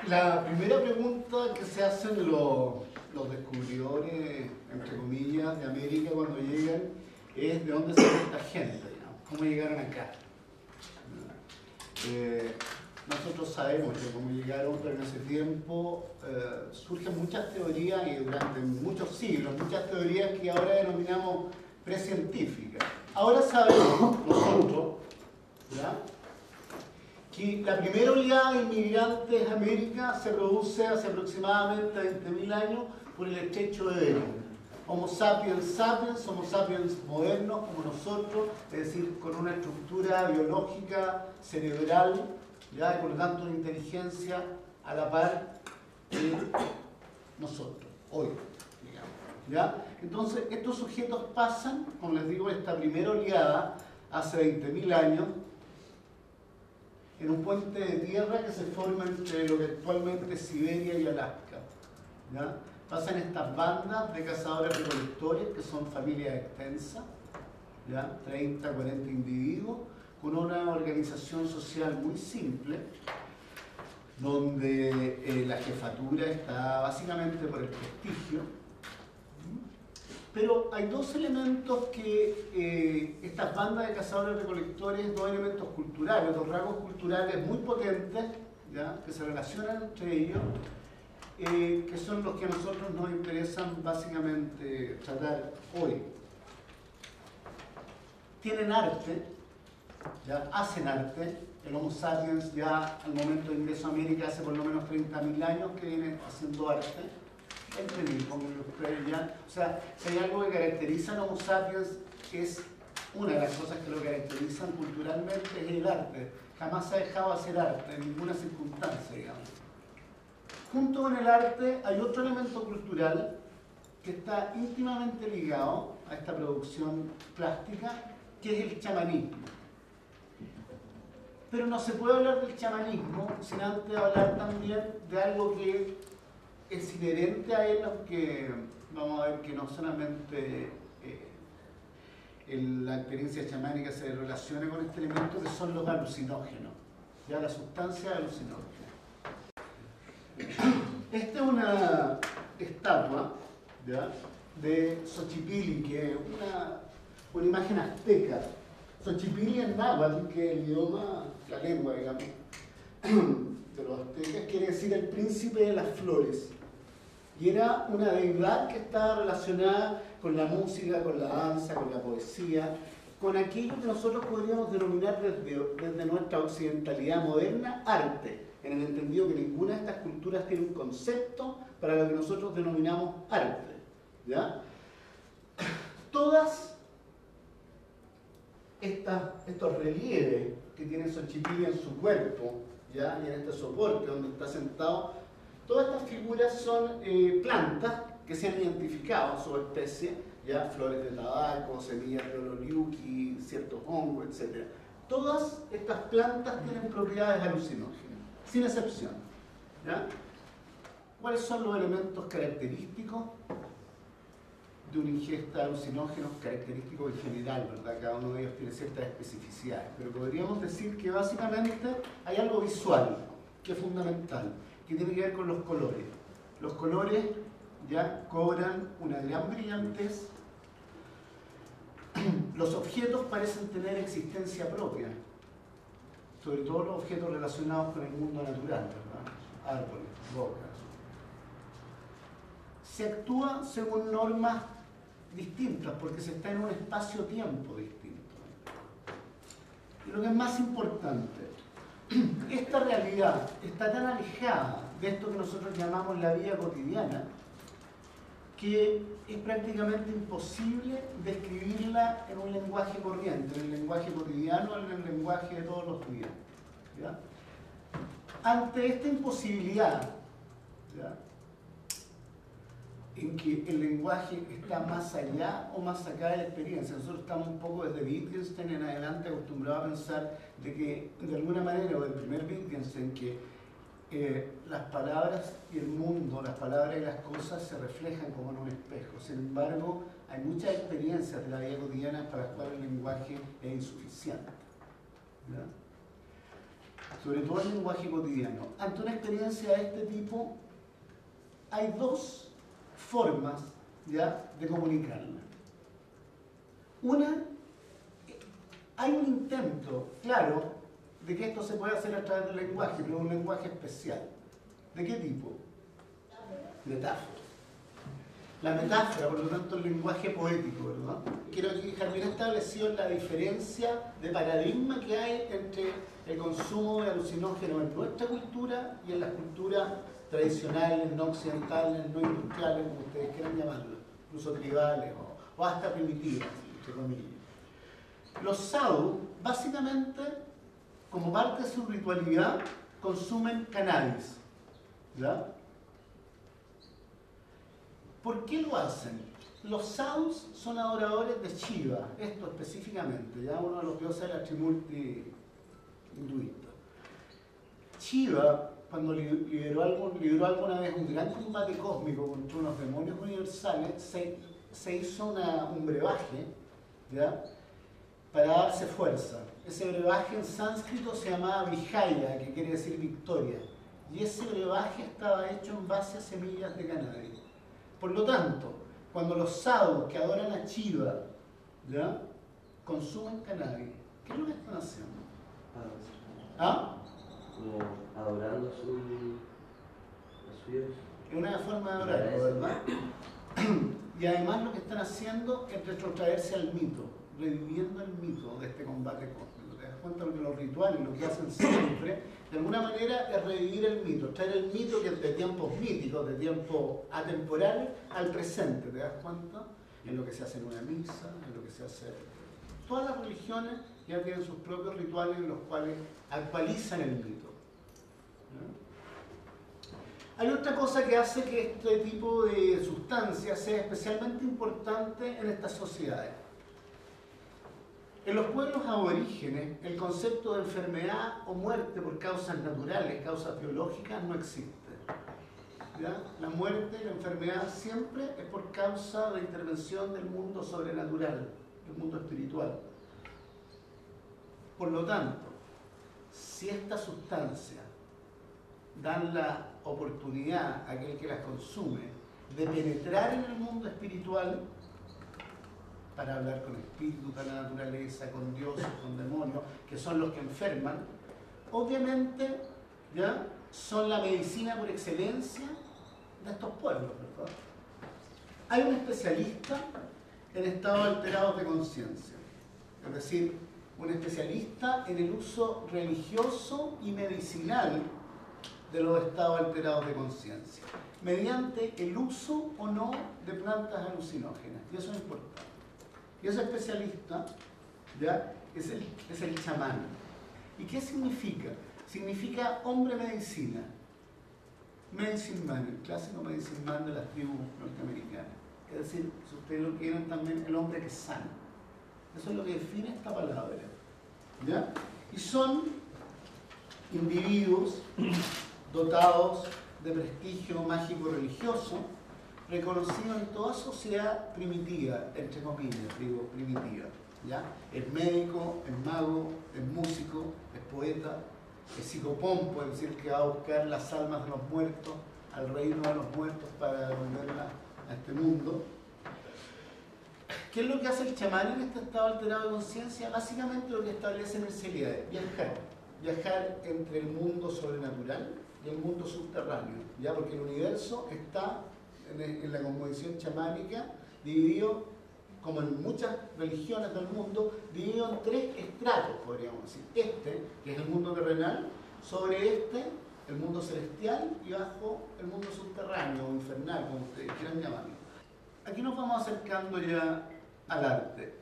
La primera pregunta que se hacen los descubridores, entre comillas, de América cuando llegan es ¿de dónde salió esta gente? Digamos? ¿Cómo llegaron acá? Nosotros sabemos que cómo llegaron, pero en ese tiempo surgen muchas teorías y durante muchos siglos, muchas teorías que ahora denominamos precientíficas. Ahora sabemos nosotros, ¿ya?, que la primera oleada de inmigrantes a América se produce hace aproximadamente 20.000 años por el estrecho de Bering. Homo sapiens sapiens, Homo sapiens modernos como nosotros, es decir, con una estructura biológica, cerebral, ¿ya?, y por lo tanto una inteligencia a la par de nosotros, hoy, digamos, ¿ya? Entonces, estos sujetos pasan, como les digo, esta primera oleada hace 20.000 años, en un puente de tierra que se forma entre lo que actualmente es Siberia y Alaska, ¿ya? Pasan estas bandas de cazadores-recolectores, que son familias extensas, ¿ya?, 30, 40 individuos, con una organización social muy simple, donde la jefatura está básicamente por el prestigio. Pero hay dos elementos que estas bandas de cazadores-recolectores, dos elementos culturales, dos rasgos culturales muy potentes, ¿ya?, que se relacionan entre ellos, que son los que a nosotros nos interesan básicamente tratar hoy. Tienen arte, ¿ya?, hacen arte. El Homo sapiens ya al momento de ingreso a América hace por lo menos 30.000 años que viene haciendo arte. Entre mí, como ustedes ya. O sea, si hay algo que caracteriza al Homo sapiens, es una de las cosas que lo caracterizan culturalmente, es el arte. Jamás se ha dejado hacer arte en ninguna circunstancia, digamos. Junto con el arte hay otro elemento cultural que está íntimamente ligado a esta producción plástica, que es el chamanismo. Pero no se puede hablar del chamanismo sin antes hablar también de algo que es inherente a él, aunque vamos a ver que no solamente la experiencia chamánica se relaciona con este elemento, que son los alucinógenos, ya la sustancia alucinógena. Esta es una estatua, ¿ya?, de Xochipilli, que es una imagen azteca. Xochipilli en náhuatl, que es el idioma, la lengua, digamos, de los aztecas, quiere decir el príncipe de las flores. Y era una deidad que estaba relacionada con la música, con la danza, con la poesía, con aquello que nosotros podríamos denominar desde nuestra occidentalidad moderna arte, en el entendido que ninguna de estas culturas tiene un concepto para lo que nosotros denominamos arte, ¿ya? Todas estos relieves que tiene Xochipilli en su cuerpo, ¿ya?, y en este soporte donde está sentado, todas estas figuras son plantas que se han identificado su especie, ya, flores de tabaco, semillas de oloriuki, ciertos hongos, etc. Todas estas plantas tienen propiedades alucinógenas, sin excepción, ¿ya? ¿Cuáles son los elementos característicos de una ingesta de alucinógenos? Característicos en general, ¿verdad? Cada uno de ellos tiene ciertas especificidades, pero podríamos decir que básicamente hay algo visual que es fundamental, que tiene que ver con los colores. Los colores ya cobran una gran brillantez. Los objetos parecen tener existencia propia, sobre todo los objetos relacionados con el mundo natural, ¿verdad? Árboles, rocas. Se actúa según normas distintas, porque se está en un espacio-tiempo distinto. Y lo que es más importante, esta realidad está tan alejada de esto que nosotros llamamos la vida cotidiana, que es prácticamente imposible describirla en un lenguaje corriente, en el lenguaje cotidiano, en el lenguaje de todos los días, ¿ya? Ante esta imposibilidad, ¿ya?, en que el lenguaje está más allá o más acá de la experiencia. Nosotros estamos un poco desde Wittgenstein en adelante acostumbrados a pensar de que, de alguna manera, o del primer Wittgenstein, que las palabras y el mundo, las palabras y las cosas se reflejan como en un espejo. Sin embargo, hay muchas experiencias de la vida cotidiana para las cuales el lenguaje es insuficiente, ¿ya? sobre todo el lenguaje cotidiano. Ante una experiencia de este tipo, hay dos formas ya de comunicarla. Una, hay un intento, claro, de que esto se puede hacer a través del lenguaje, pero un lenguaje especial. ¿De qué tipo? Metáfora. La metáfora, por lo tanto, el lenguaje poético, ¿verdad? Quiero dejar bien establecido la diferencia de paradigma que hay entre el consumo de alucinógenos en nuestra cultura y en las culturas tradicionales, no occidentales, no industriales, como ustedes quieran llamarlo, incluso tribales o hasta primitivas, entre comillas. Los sadhu, básicamente, como parte de su ritualidad, consumen cannabis, ¿ya? ¿Por qué lo hacen? Los sadhus son adoradores de Shiva, esto específicamente, ya uno de los dioses de la Trimurti hinduista. Shiva, cuando lideró alguna vez un gran combate cósmico contra unos demonios universales, se hizo un brebaje, ¿ya?, para darse fuerza. Ese brebaje en sánscrito se llamaba Vijaya, que quiere decir victoria. Y ese brebaje estaba hecho en base a semillas de cannabis. Por lo tanto, cuando los sadhus que adoran a Shiva, ¿ya?, consumen cannabis, ¿qué es lo que están haciendo? ¿Ah? Como adorando a su Dios. Es una forma de adorarlo, ¿verdad? Y además lo que están haciendo es retrotraerse al mito, reviviendo el mito de este combate cósmico. ¿Te das cuenta de que los rituales, lo que hacen siempre, de alguna manera es revivir el mito, traer el mito que es de tiempos míticos, de tiempos atemporales, al presente, ¿te das cuenta? En lo que se hace en una misa, en lo que se hace... Todas las religiones ya tienen sus propios rituales en los cuales actualizan el mito. ¿Ya? Hay otra cosa que hace que este tipo de sustancias sea especialmente importante en estas sociedades. En los pueblos aborígenes, el concepto de enfermedad o muerte por causas naturales, causas biológicas, no existe. ¿Ya? La muerte, la enfermedad siempre es por causa de intervención del mundo sobrenatural, del mundo espiritual. Por lo tanto, si estas sustancias dan la oportunidad a aquel que las consume de penetrar en el mundo espiritual, para hablar con espíritus de la naturaleza, con dioses, con demonios, que son los que enferman, obviamente, ¿ya?, son la medicina por excelencia de estos pueblos, ¿verdad? Hay un especialista en estados alterados de conciencia, es decir, un especialista en el uso religioso y medicinal de los estados alterados de conciencia, mediante el uso o no de plantas alucinógenas, y eso es importante. Y ese especialista, ¿ya?, es el chamán. ¿Y qué significa? Significa hombre medicina. Medicine man, el clásico medicine man de las tribus norteamericanas. Es decir, si ustedes lo quieren también, el hombre que sana. Eso es lo que define esta palabra. ¿Ya? Y son individuos dotados de prestigio mágico religioso, reconocido en toda sociedad primitiva, entre comillas, digo primitiva, ¿ya? Es médico, es mago, es músico, es poeta, es psicopompo, es decir, que va a buscar las almas de los muertos al reino de los muertos para devolverlas a este mundo. ¿Qué es lo que hace el chamán en este estado alterado de conciencia? Básicamente lo que establece en el Celia es viajar entre el mundo sobrenatural y el mundo subterráneo, ¿ya? Porque el universo está en la cosmovisión chamánica dividido, como en muchas religiones del mundo, dividido en tres estratos, podríamos decir. Este, que es el mundo terrenal, sobre este, el mundo celestial, y bajo el mundo subterráneo o infernal, como ustedes quieran llamarlo. Aquí nos vamos acercando ya al arte.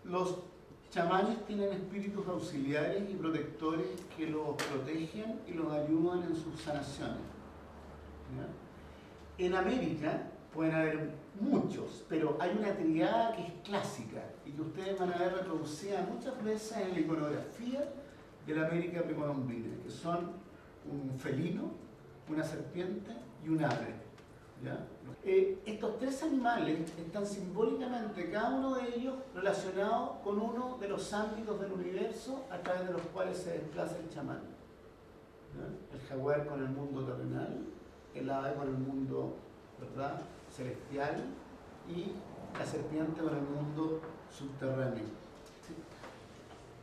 Los chamanes tienen espíritus auxiliares y protectores que los protegen y los ayudan en sus sanaciones. ¿Ya? En América pueden haber muchos, pero hay una triada que es clásica y que ustedes van a ver reproducida muchas veces en la iconografía de la América precolombina, que son un felino, una serpiente y un ave. ¿Ya? Estos tres animales están simbólicamente, cada uno de ellos, relacionado con uno de los ámbitos del universo a través de los cuales se desplaza el chamán. ¿Ya? El jaguar con el mundo terrenal, el ave con el mundo, ¿verdad?, celestial, y la serpiente con el mundo subterráneo. ¿Sí?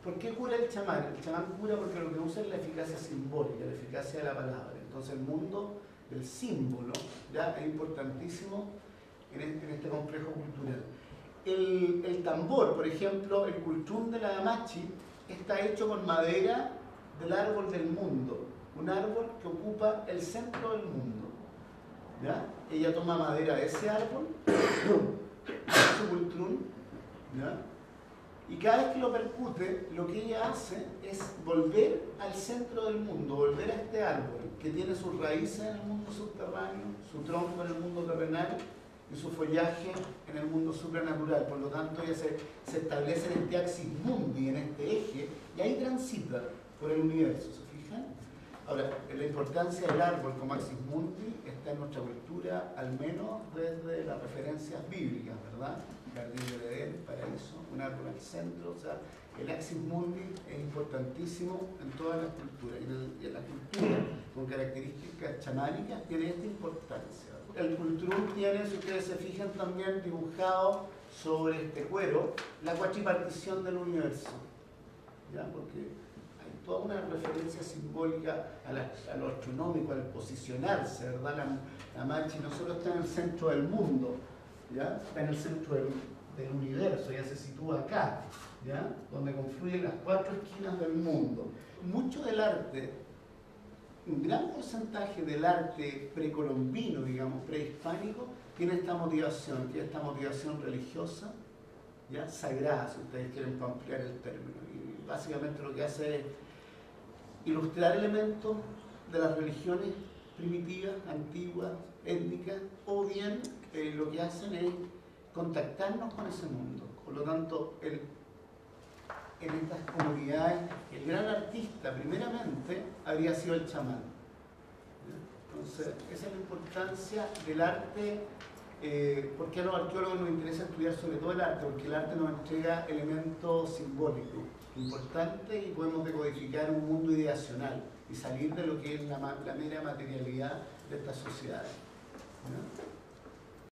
¿Por qué cura el chamán? El chamán cura porque lo que usa es la eficacia simbólica, la eficacia de la palabra. Entonces el mundo del símbolo ya es importantísimo en este complejo cultural. El tambor, por ejemplo, el cultrún de la Amachi, está hecho con madera del árbol del mundo, un árbol que ocupa el centro del mundo. ¿Ya? Ella toma madera de ese árbol, su cultrún, ¿ya?, y cada vez que lo percute, lo que ella hace es volver al centro del mundo, volver a este árbol que tiene sus raíces en el mundo subterráneo, su tronco en el mundo terrenal y su follaje en el mundo supranatural. Por lo tanto, ella se establece en este axis mundi, en este eje, y ahí transita por el universo, ¿se fijan? Ahora, la importancia del árbol como axis mundi está en nuestra cultura, al menos desde las referencias bíblicas, ¿verdad? Jardín del Edén, paraíso, un árbol al centro, o sea, el axis mundi es importantísimo en todas las culturas, y en la cultura con características chamánicas tiene esta importancia. El cultrún tiene, si ustedes se fijan, también dibujado sobre este cuero la cuatripartición del universo, ¿ya? Porque hay toda una referencia simbólica a lo astronómico, al posicionarse, ¿verdad? La Machi no solo está en el centro del mundo, ¿ya?, está en el centro del universo, ya se sitúa acá, ¿ya?, donde confluyen las cuatro esquinas del mundo. Mucho del arte, un gran porcentaje del arte precolombino, digamos, prehispánico, tiene esta motivación, que es esta motivación religiosa, ¿ya?, sagrada, si ustedes quieren ampliar el término. Y básicamente lo que hace es ilustrar elementos de las religiones primitivas, antiguas, étnicas, o bien lo que hacen es contactarnos con ese mundo. Por lo tanto, en estas comunidades, el gran artista, primeramente, habría sido el chamán. Entonces, esa es la importancia del arte. ¿Por qué a los arqueólogos nos interesa estudiar sobre todo el arte? Porque el arte nos entrega elementos simbólicos importantes y podemos decodificar un mundo ideacional y salir de lo que es la mera materialidad de estas sociedades, ¿no?